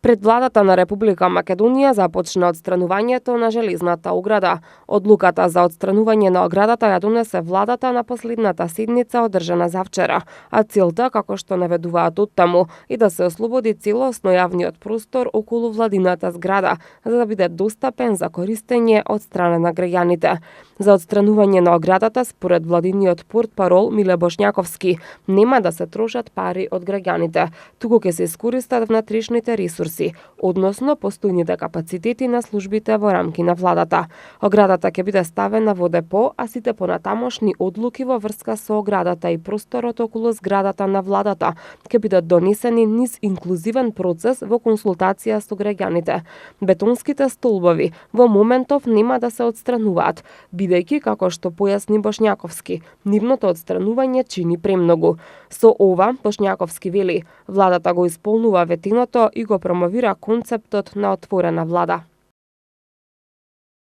Пред владата на Република Македонија започна отстранувањето на железната ограда. Одлуката за отстранување на оградата ја донесе владата на последната седница одржана завчера, а целта, како што наведуваат оттаму, и да се ослободи целосно јавниот простор околу владината зграда, за да биде достапен за користење од страна на граѓаните. За одстранување на оградата, според владиниот портпарол Миле Бошњаковски, нема да се трошат пари од граѓаните, туку ќе се искористат внатрешните ресурси, односно постојните капацитети на службите во рамки на владата. Оградата ќе биде ставена во депо, а сите понатамошни одлуки во врска со оградата и просторот околу зградата на владата ќе бидат донесени низ инклузивен процес во консултација со граѓаните. Бетонските столбови во моментов нема да се одстрануваат, бидејќи, како што појасни Бошњаковски, нивното одстранување чини премногу. Со ова, Бошњаковски вели, владата го исполнува ветеното и го промовира концептот на отворена влада.